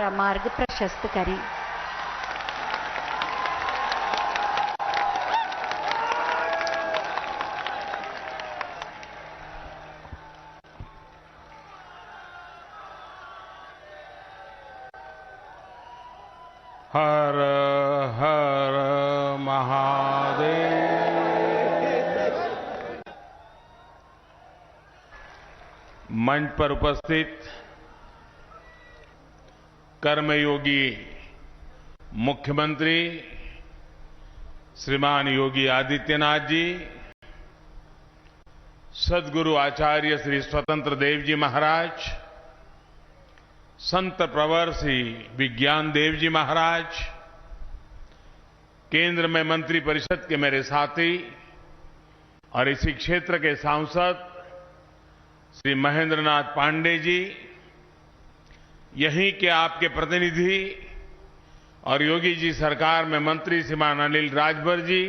हमारा मार्ग प्रशस्त करें। हर हर महादेव। मंच पर उपस्थित कर्मयोगी मुख्यमंत्री श्रीमान योगी आदित्यनाथ जी, सद्गुरु आचार्य श्री स्वतंत्र देव जी महाराज, संत प्रवर श्री विज्ञान देव जी महाराज, केंद्र में मंत्री परिषद के मेरे साथी और इसी क्षेत्र के सांसद श्री महेंद्र नाथ पांडे जी, यहीं के आपके प्रतिनिधि और योगी जी सरकार में मंत्री श्रीमान अनिल राजभर जी,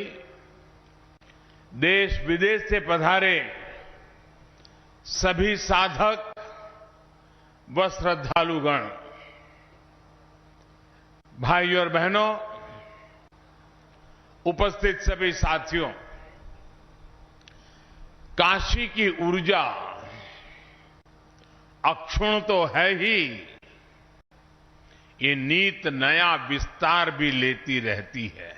देश विदेश से पधारे सभी साधक व श्रद्धालुगण, भाइयों और बहनों, उपस्थित सभी साथियों, काशी की ऊर्जा अक्षुण्ण तो है ही, ये नित नया विस्तार भी लेती रहती है।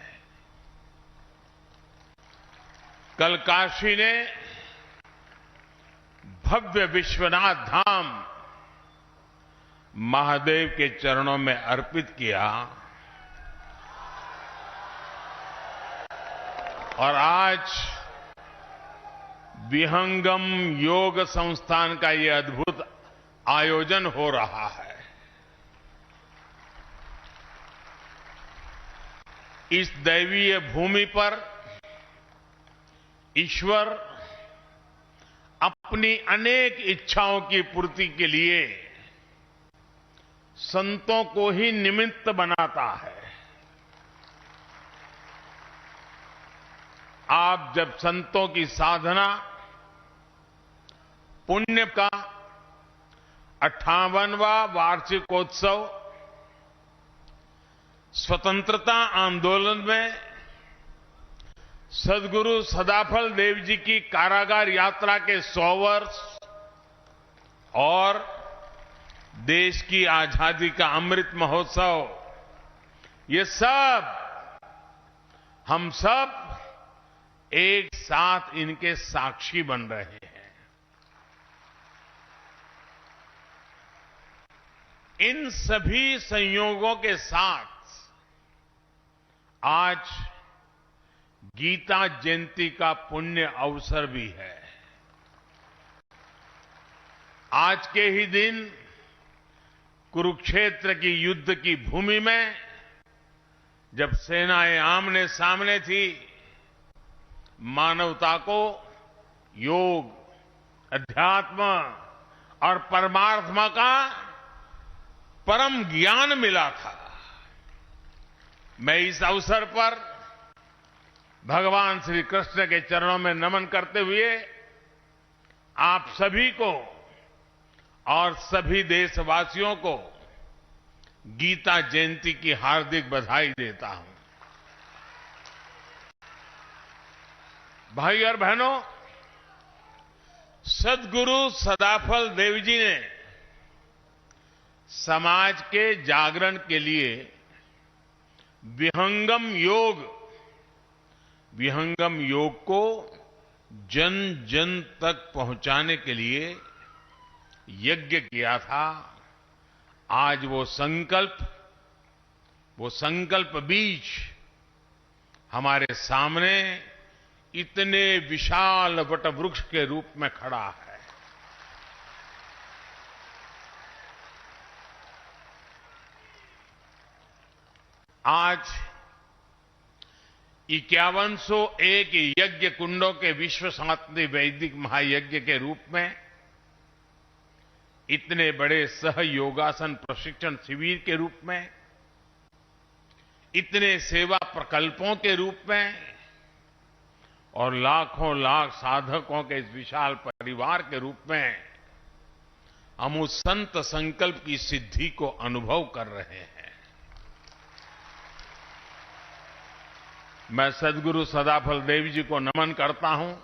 कल काशी ने भव्य विश्वनाथ धाम महादेव के चरणों में अर्पित किया और आज विहंगम योग संस्थान का ये अद्भुत आयोजन हो रहा है। इस दैवीय भूमि पर ईश्वर अपनी अनेक इच्छाओं की पूर्ति के लिए संतों को ही निमित्त बनाता है। आप जब संतों की साधना पुण्य का 58वां वार्षिकोत्सव स्वतंत्रता आंदोलन में सद्गुरु सदाफल देव जी की कारागार यात्रा के 100 वर्ष और देश की आजादी का अमृत महोत्सव, ये सब हम सब एक साथ इनके साक्षी बन रहे हैं। इन सभी संयोगों के साथ आज गीता जयंती का पुण्य अवसर भी है। आज के ही दिन कुरुक्षेत्र की युद्ध की भूमि में जब सेनाएं आमने सामने थी, मानवता को योग, अध्यात्म और परमात्मा का परम ज्ञान मिला था। मैं इस अवसर पर भगवान श्री कृष्ण के चरणों में नमन करते हुए आप सभी को और सभी देशवासियों को गीता जयंती की हार्दिक बधाई देता हूं। भाई और बहनों, सद्गुरु सदाफल देव जी ने समाज के जागरण के लिए विहंगम योग को जन जन तक पहुंचाने के लिए यज्ञ किया था। आज वो संकल्प बीज हमारे सामने इतने विशाल वटवृक्ष के रूप में खड़ा है। आज 5101 यज्ञ कुंडों के विश्व शांति वैदिक महायज्ञ के रूप में, इतने बड़े सहयोगासन प्रशिक्षण शिविर के रूप में, इतने सेवा प्रकल्पों के रूप में और लाखों लाख साधकों के इस विशाल परिवार के रूप में हम उस संत संकल्प की सिद्धि को अनुभव कर रहे हैं। मैं सद्गुरु सदाफल देव जी को नमन करता हूं,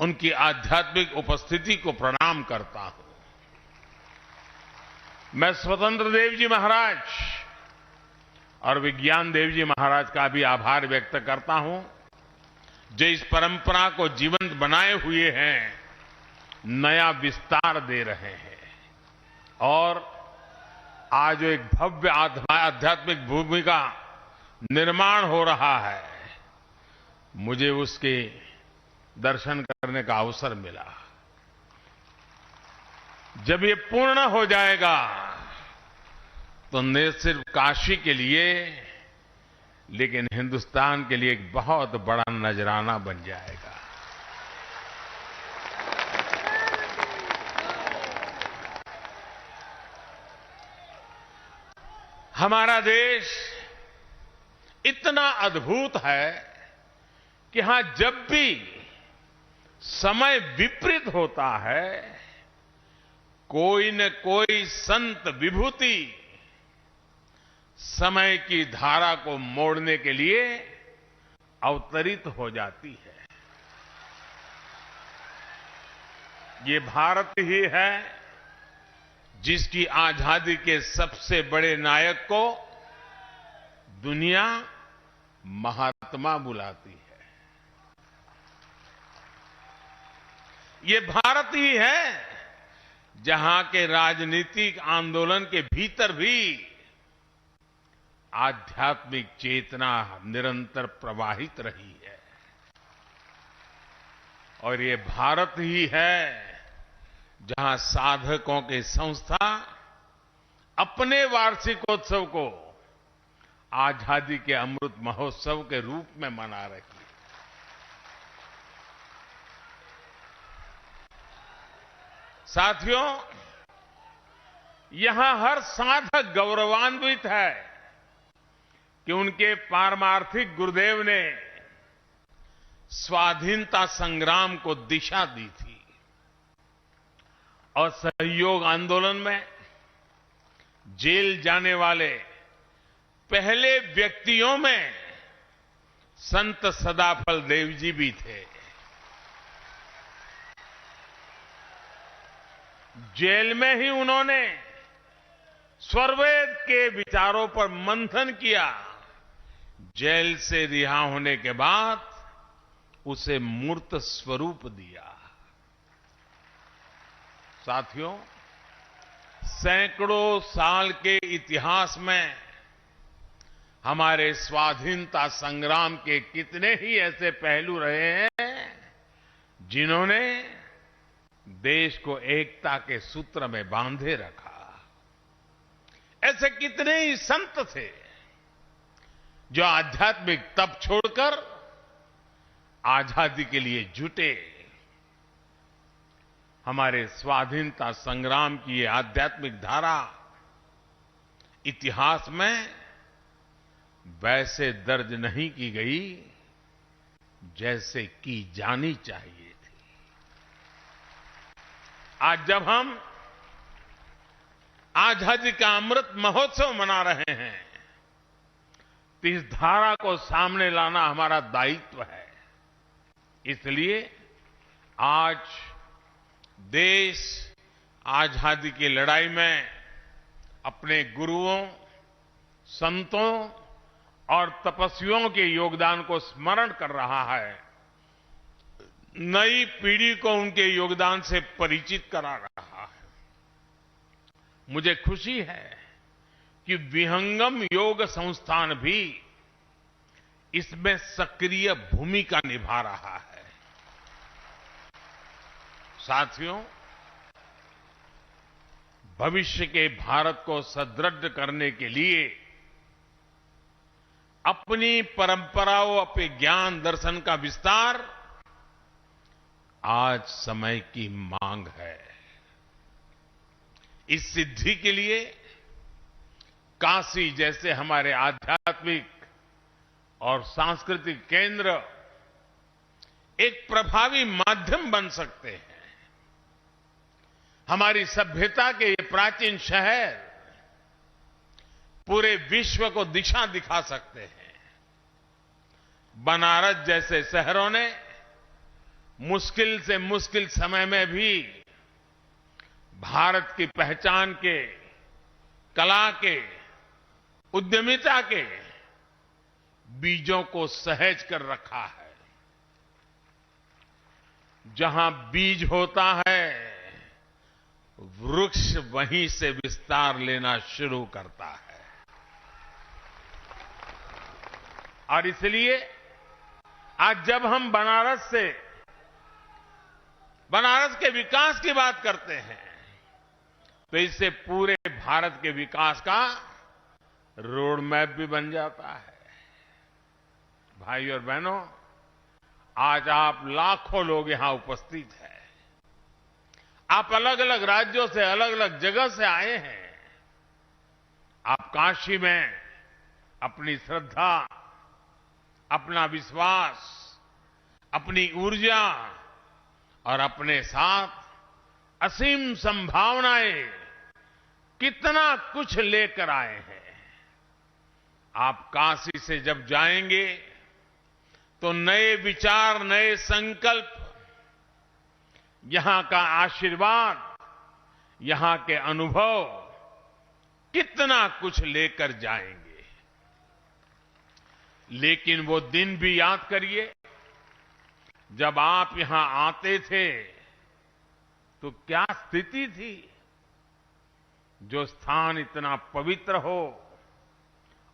उनकी आध्यात्मिक उपस्थिति को प्रणाम करता हूं। मैं स्वतंत्र देव जी महाराज और विज्ञान देव जी महाराज का भी आभार व्यक्त करता हूं, जो इस परंपरा को जीवंत बनाए हुए हैं, नया विस्तार दे रहे हैं और आज जो एक भव्य आध्यात्मिक भूमि का निर्माण हो रहा है, मुझे उसके दर्शन करने का अवसर मिला। जब ये पूर्ण हो जाएगा तो न सिर्फ काशी के लिए लेकिन हिंदुस्तान के लिए एक बहुत बड़ा नजराना बन जाएगा। हमारा देश इतना अद्भुत है कि हां जब भी समय विपरीत होता है, कोई न कोई संत विभूति समय की धारा को मोड़ने के लिए अवतरित हो जाती है। ये भारत ही है जिसकी आजादी के सबसे बड़े नायक को दुनिया महात्मा बुलाती है। ये भारत ही है जहां के राजनीतिक आंदोलन के भीतर भी आध्यात्मिक चेतना निरंतर प्रवाहित रही है। और ये भारत ही है जहां साधकों की संस्था अपने वार्षिकोत्सव को आजादी के अमृत महोत्सव के रूप में मना रही है। साथियों, यहां हर साधक गौरवान्वित है कि उनके पारमार्थिक गुरुदेव ने स्वाधीनता संग्राम को दिशा दी थी और सहयोग आंदोलन में जेल जाने वाले पहले व्यक्तियों में संत सदाफल देव जी भी थे। जेल में ही उन्होंने स्वरवेद के विचारों पर मंथन किया। जेल से रिहा होने के बाद उसे मूर्त स्वरूप दिया। साथियों, सैकड़ों साल के इतिहास में हमारे स्वाधीनता संग्राम के कितने ही ऐसे पहलू रहे हैं जिन्होंने देश को एकता के सूत्र में बांधे रखा। ऐसे कितने ही संत थे जो आध्यात्मिक तप छोड़कर आजादी के लिए जुटे। हमारे स्वाधीनता संग्राम की ये आध्यात्मिक धारा इतिहास में वैसे दर्ज नहीं की गई जैसे की जानी चाहिए थी। आज जब हम आजादी का अमृत महोत्सव मना रहे हैं तो इस धारा को सामने लाना हमारा दायित्व है। इसलिए आज देश आजादी की लड़ाई में अपने गुरुओं, संतों और तपस्वियों के योगदान को स्मरण कर रहा है। नई पीढ़ी को उनके योगदान से परिचित करा रहा है। मुझे खुशी है कि विहंगम योग संस्थान भी इसमें सक्रिय भूमिका निभा रहा है। साथियों, भविष्य के भारत को सुदृढ़ करने के लिए अपनी परंपराओं, अपने ज्ञान दर्शन का विस्तार आज समय की मांग है। इस सिद्धि के लिए काशी जैसे हमारे आध्यात्मिक और सांस्कृतिक केंद्र एक प्रभावी माध्यम बन सकते हैं। हमारी सभ्यता के ये प्राचीन शहर पूरे विश्व को दिशा दिखा सकते हैं। बनारस जैसे शहरों ने मुश्किल से मुश्किल समय में भी भारत की पहचान के, कला के, उद्यमिता के बीजों को सहेज कर रखा है। जहां बीज होता है, वृक्ष वहीं से विस्तार लेना शुरू करता है। और इसलिए आज जब हम बनारस के विकास की बात करते हैं, तो इससे पूरे भारत के विकास का रोड मैप भी बन जाता है। भाई और बहनों, आज आप लाखों लोग यहां उपस्थित हैं। आप अलग अलग राज्यों से, अलग अलग जगह से आए हैं। आप काशी में अपनी श्रद्धा, अपना विश्वास, अपनी ऊर्जा और अपने साथ असीम संभावनाएं कितना कुछ लेकर आए हैं। आप काशी से जब जाएंगे तो नए विचार, नए संकल्प, यहां का आशीर्वाद, यहां के अनुभव कितना कुछ लेकर जाएंगे। लेकिन वो दिन भी याद करिए, जब आप यहां आते थे तो क्या स्थिति थी। जो स्थान इतना पवित्र हो,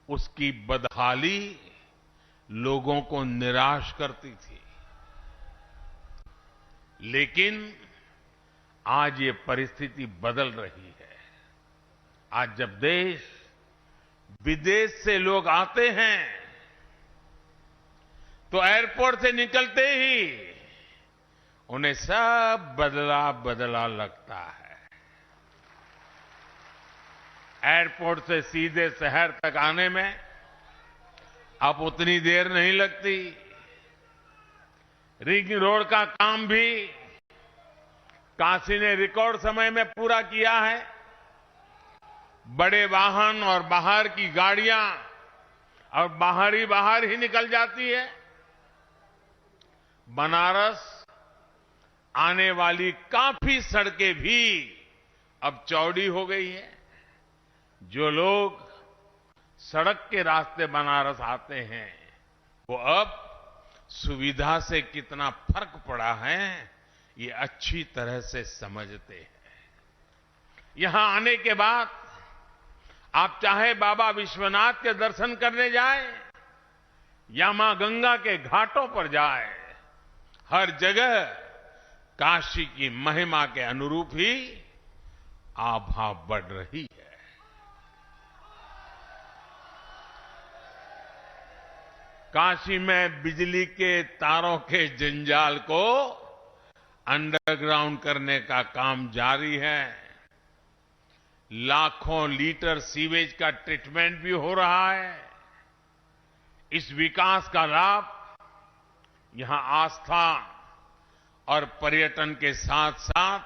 उसकी बदहाली लोगों को निराश करती थी। लेकिन आज ये परिस्थिति बदल रही है। आज जब देश विदेश से लोग आते हैं तो एयरपोर्ट से निकलते ही उन्हें सब बदला बदला लगता है। एयरपोर्ट से सीधे शहर तक आने में अब उतनी देर नहीं लगती। रिंग रोड का काम भी काशी ने रिकॉर्ड समय में पूरा किया है। बड़े वाहन और बाहर की गाड़ियां और बाहर ही निकल जाती है। बनारस आने वाली काफी सड़कें भी अब चौड़ी हो गई हैं। जो लोग सड़क के रास्ते बनारस आते हैं, वो अब सुविधा से कितना फर्क पड़ा है, ये अच्छी तरह से समझते हैं। यहां आने के बाद आप चाहे बाबा विश्वनाथ के दर्शन करने जाएं या मां गंगा के घाटों पर जाएं, हर जगह काशी की महिमा के अनुरूप ही आभा बढ़ रही है। काशी में बिजली के तारों के जंजाल को अंडरग्राउंड करने का काम जारी है। लाखों लीटर सीवेज का ट्रीटमेंट भी हो रहा है। इस विकास का लाभ यहां आस्था और पर्यटन के साथ साथ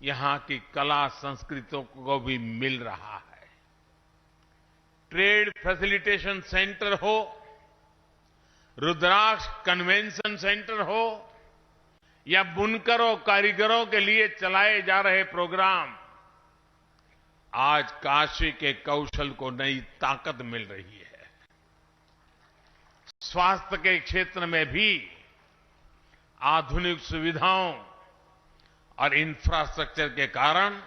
यहां की कला संस्कृतियों को भी मिल रहा है। ट्रेड फैसिलिटेशन सेंटर हो, रुद्राक्ष कन्वेंशन सेंटर हो या बुनकरों, कारीगरों के लिए चलाए जा रहे प्रोग्राम, आज काशी के कौशल को नई ताकत मिल रही है। स्वास्थ्य के क्षेत्र में भी आधुनिक सुविधाओं और इंफ्रास्ट्रक्चर के कारण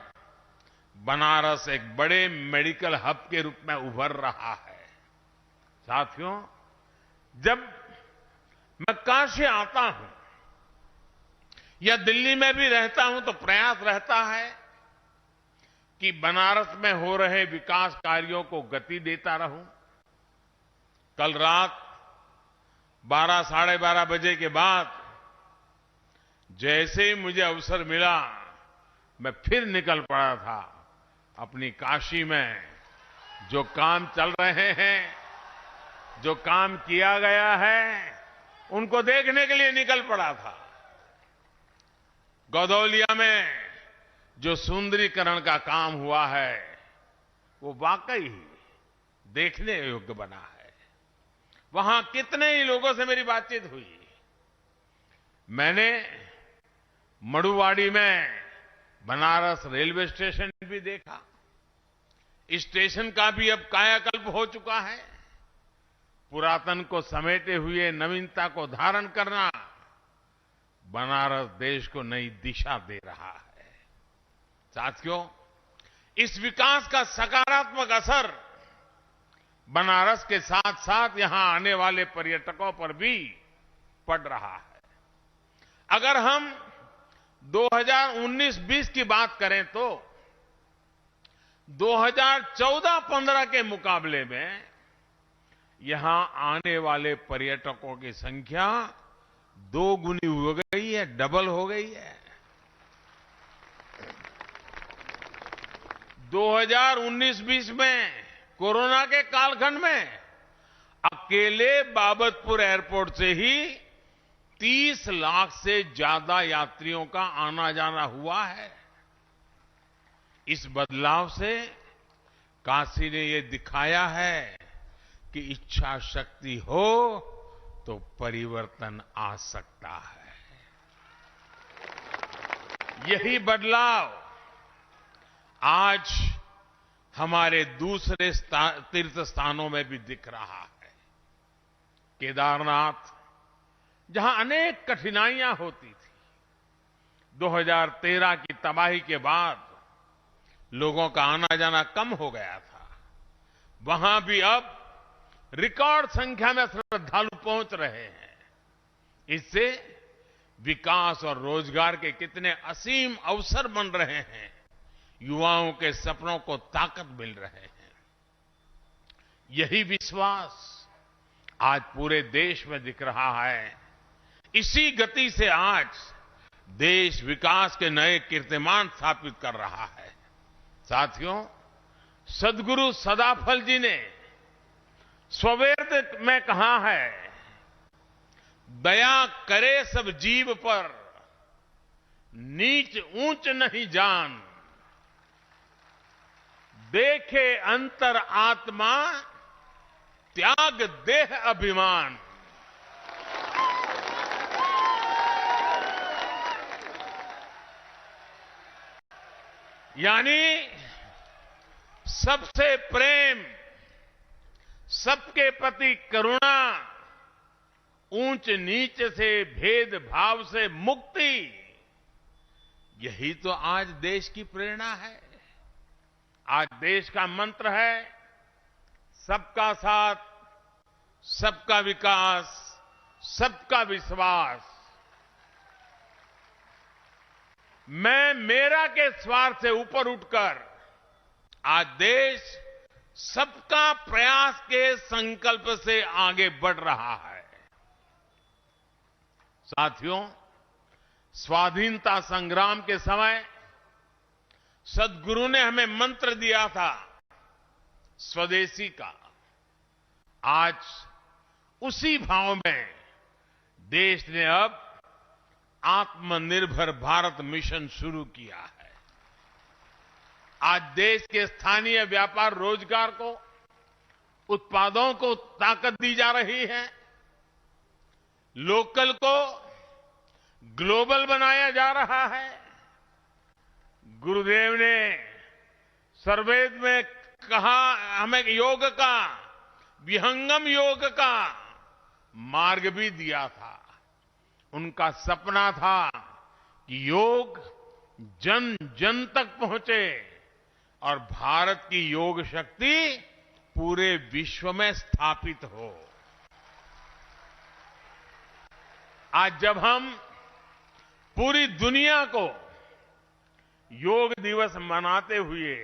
बनारस एक बड़े मेडिकल हब के रूप में उभर रहा है। साथियों, जब मैं काशी आता हूं या दिल्ली में भी रहता हूं तो प्रयास रहता है कि बनारस में हो रहे विकास कार्यों को गति देता रहूं। कल रात 12, साढ़े 12 बजे के बाद जैसे ही मुझे अवसर मिला, मैं फिर निकल पड़ा था। अपनी काशी में जो काम चल रहे हैं, जो काम किया गया है, उनको देखने के लिए निकल पड़ा था। गदौलिया में जो सुंदरीकरण का काम हुआ है वो वाकई ही देखने योग्य बना है। वहां कितने ही लोगों से मेरी बातचीत हुई। मैंने मड़ुवाड़ी में बनारस रेलवे स्टेशन भी देखा। इस स्टेशन का भी अब कायाकल्प हो चुका है। पुरातन को समेटे हुए नवीनता को धारण करना बनारस देश को नई दिशा दे रहा है। साथियों, इस विकास का सकारात्मक असर बनारस के साथ साथ यहां आने वाले पर्यटकों पर भी पड़ रहा है। अगर हम 2019-20 की बात करें तो 2014-15 के मुकाबले में यहां आने वाले पर्यटकों की संख्या 2 गुनी हो गई है, डबल हो गई है। 2019-20 में कोरोना के कालखंड में अकेले बाबतपुर एयरपोर्ट से ही 30 लाख से ज्यादा यात्रियों का आना जाना हुआ है। इस बदलाव से काशी ने ये दिखाया है कि इच्छा शक्ति हो तो परिवर्तन आ सकता है। यही बदलाव आज हमारे दूसरे तीर्थ स्थानों में भी दिख रहा है। केदारनाथ, जहां अनेक कठिनाइयां होती थी, 2013 की तबाही के बाद लोगों का आना जाना कम हो गया था। वहां भी अब रिकॉर्ड संख्या में श्रद्धालु पहुंच रहे हैं। इससे विकास और रोजगार के कितने असीम अवसर बन रहे हैं। युवाओं के सपनों को ताकत मिल रहे हैं। यही विश्वास आज पूरे देश में दिख रहा है। इसी गति से आज देश विकास के नए कीर्तिमान स्थापित कर रहा है। साथियों, सद्गुरु सदाफल जी ने स्ववेद में कहा है, दया करे सब जीव पर, नीच ऊंच नहीं जान, देखे अंतर आत्मा, त्याग देह अभिमान। यानी सबसे प्रेम, सबके प्रति करुणा, ऊंच नीच से भेदभाव से मुक्ति, यही तो आज देश की प्रेरणा है। आज देश का मंत्र है सबका साथ, सबका विकास, सबका विश्वास। मैं मेरा के स्वार्थ से ऊपर उठकर आज देश सबका प्रयास के संकल्प से आगे बढ़ रहा है। साथियों, स्वाधीनता संग्राम के समय सद्गुरु ने हमें मंत्र दिया था स्वदेशी का। आज उसी भाव में देश ने अब आत्मनिर्भर भारत मिशन शुरू किया है। आज देश के स्थानीय व्यापार रोजगार को, उत्पादों को ताकत दी जा रही है। लोकल को ग्लोबल बनाया जा रहा है। गुरुदेव ने सर्ववेद में कहा, हमें योग का, विहंगम योग का मार्ग भी दिया था। उनका सपना था कि योग जन जन तक पहुंचे और भारत की योग शक्ति पूरे विश्व में स्थापित हो। आज जब हम पूरी दुनिया को योग दिवस मनाते हुए,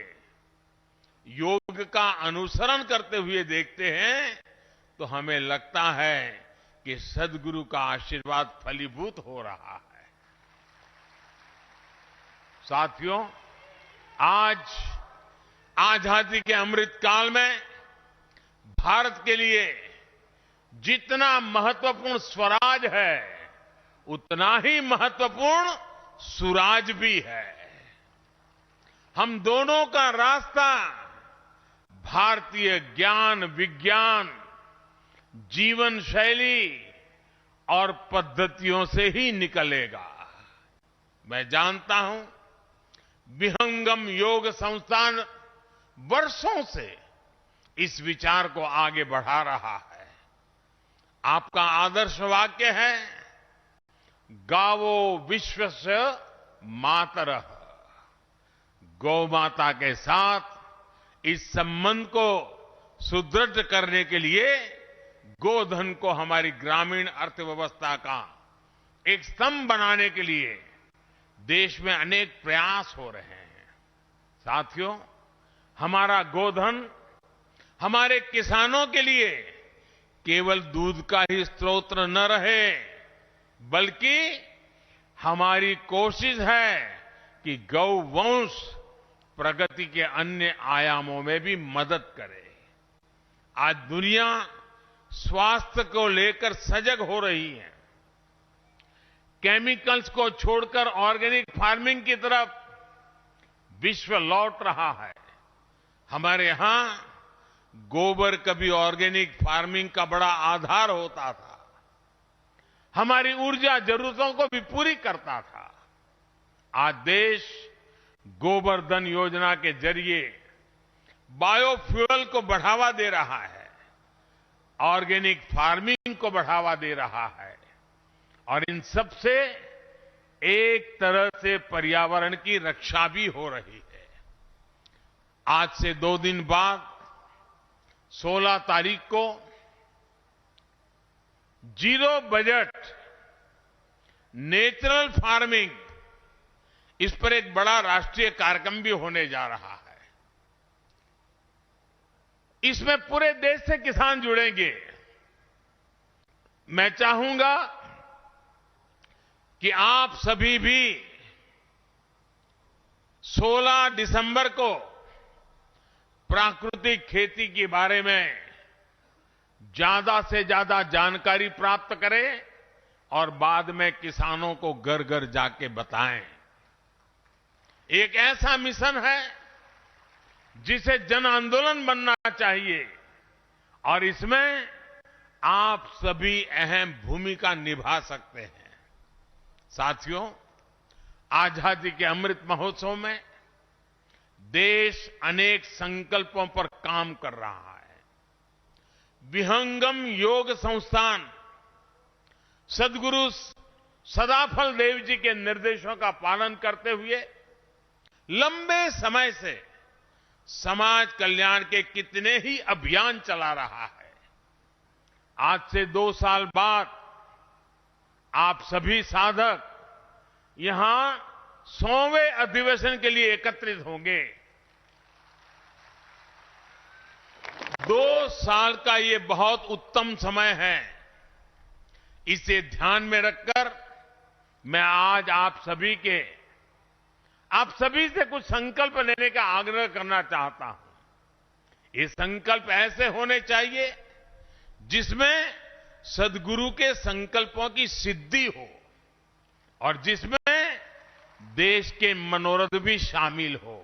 योग का अनुसरण करते हुए देखते हैं तो हमें लगता है कि सद्गुरु का आशीर्वाद फलीभूत हो रहा है। साथियों, आज आजादी के अमृत काल में भारत के लिए जितना महत्वपूर्ण स्वराज है, उतना ही महत्वपूर्ण सुराज भी है। हम दोनों का रास्ता भारतीय ज्ञान, विज्ञान, जीवन शैली और पद्धतियों से ही निकलेगा। मैं जानता हूं, विहंगम योग संस्थान वर्षों से इस विचार को आगे बढ़ा रहा है। आपका आदर्श वाक्य है, गावो विश्वस्य मातरः। गौ माता के साथ इस संबंध को सुदृढ़ करने के लिए गोधन को हमारी ग्रामीण अर्थव्यवस्था का एक स्तंभ बनाने के लिए देश में अनेक प्रयास हो रहे हैं। साथियों, हमारा गोधन हमारे किसानों के लिए केवल दूध का ही स्रोत न रहे, बल्कि हमारी कोशिश है कि गौवंश प्रगति के अन्य आयामों में भी मदद करे। आज दुनिया स्वास्थ्य को लेकर सजग हो रही है। केमिकल्स को छोड़कर ऑर्गेनिक फार्मिंग की तरफ विश्व लौट रहा है। हमारे यहां गोबर कभी ऑर्गेनिक फार्मिंग का बड़ा आधार होता था, हमारी ऊर्जा जरूरतों को भी पूरी करता था। आज देश गोबर्धन योजना के जरिए बायोफ्यूल को बढ़ावा दे रहा है, ऑर्गेनिक फार्मिंग को बढ़ावा दे रहा है और इन सब से एक तरह से पर्यावरण की रक्षा भी हो रही है। आज से 2 दिन बाद 16 तारीख को जीरो बजट नेचुरल फार्मिंग, इस पर एक बड़ा राष्ट्रीय कार्यक्रम भी होने जा रहा है। इसमें पूरे देश से किसान जुड़ेंगे। मैं चाहूंगा कि आप सभी भी 16 दिसंबर को प्राकृतिक खेती के बारे में ज्यादा से ज्यादा जानकारी प्राप्त करें और बाद में किसानों को घर घर जाके बताएं। एक ऐसा मिशन है जिसे जन आंदोलन बनना चाहिए और इसमें आप सभी अहम भूमिका निभा सकते हैं। साथियों, आजादी के अमृत महोत्सव में देश अनेक संकल्पों पर काम कर रहा है। विहंगम योग संस्थान सदगुरु सदाफल देव जी के निर्देशों का पालन करते हुए लंबे समय से समाज कल्याण के कितने ही अभियान चला रहा है। आज से 2 साल बाद आप सभी साधक यहां 100वें अधिवेशन के लिए एकत्रित होंगे। 2 साल का ये बहुत उत्तम समय है। इसे ध्यान में रखकर मैं आज आप सभी से कुछ संकल्प लेने का आग्रह करना चाहता हूं। ये संकल्प ऐसे होने चाहिए जिसमें सदगुरु के संकल्पों की सिद्धि हो और जिसमें देश के मनोरथ भी शामिल हो।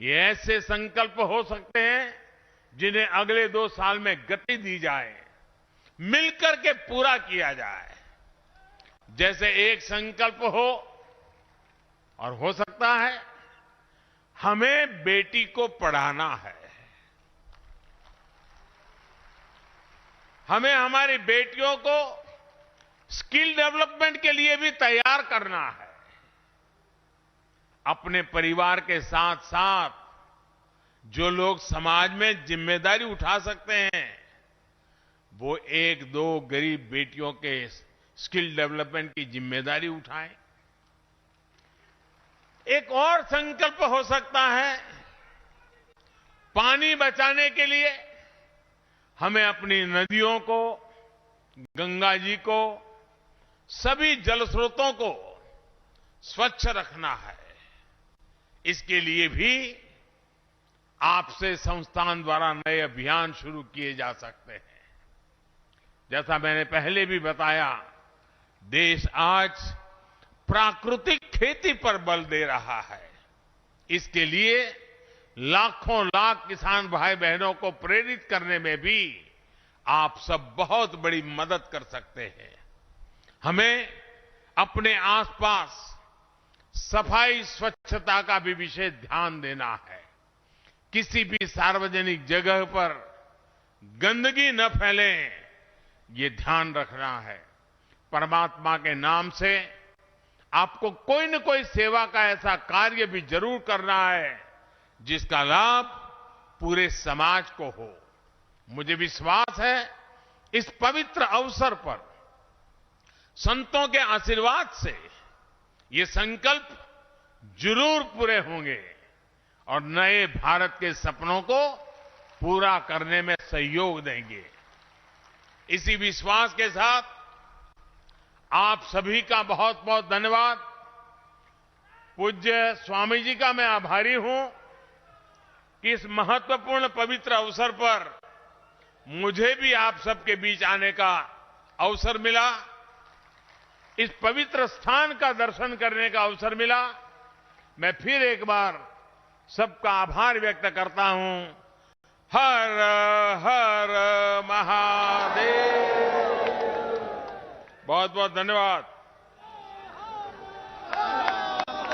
ये ऐसे संकल्प हो सकते हैं जिन्हें अगले 2 साल में गति दी जाए, मिलकर के पूरा किया जाए। जैसे एक संकल्प हो और हो सकता है हमें बेटी को पढ़ाना है, हमें हमारी बेटियों को स्किल डेवलपमेंट के लिए भी तैयार करना है। अपने परिवार के साथ साथ जो लोग समाज में जिम्मेदारी उठा सकते हैं वो 1-2 गरीब बेटियों के स्किल डेवलपमेंट की जिम्मेदारी उठाएं। एक और संकल्प हो सकता है, पानी बचाने के लिए हमें अपनी नदियों को, गंगा जी को, सभी जल स्रोतों को स्वच्छ रखना है। इसके लिए भी आपसे संस्थान द्वारा नए अभियान शुरू किए जा सकते हैं। जैसा मैंने पहले भी बताया, देश आज प्राकृतिक खेती पर बल दे रहा है। इसके लिए लाखों लाख किसान भाई बहनों को प्रेरित करने में भी आप सब बहुत बड़ी मदद कर सकते हैं। हमें अपने आसपास सफाई स्वच्छता का भी विशेष ध्यान देना है। किसी भी सार्वजनिक जगह पर गंदगी न फैले, ये ध्यान रखना है। परमात्मा के नाम से आपको कोई न कोई सेवा का ऐसा कार्य भी जरूर करना है जिसका लाभ पूरे समाज को हो। मुझे विश्वास है इस पवित्र अवसर पर संतों के आशीर्वाद से ये संकल्प जरूर पूरे होंगे और नए भारत के सपनों को पूरा करने में सहयोग देंगे। इसी विश्वास के साथ आप सभी का बहुत बहुत धन्यवाद। पूज्य स्वामी जी का मैं आभारी हूं कि इस महत्वपूर्ण पवित्र अवसर पर मुझे भी आप सबके बीच आने का अवसर मिला, इस पवित्र स्थान का दर्शन करने का अवसर मिला। मैं फिर एक बार सबका आभार व्यक्त करता हूं। हर हर महादेव। बहुत बहुत धन्यवाद।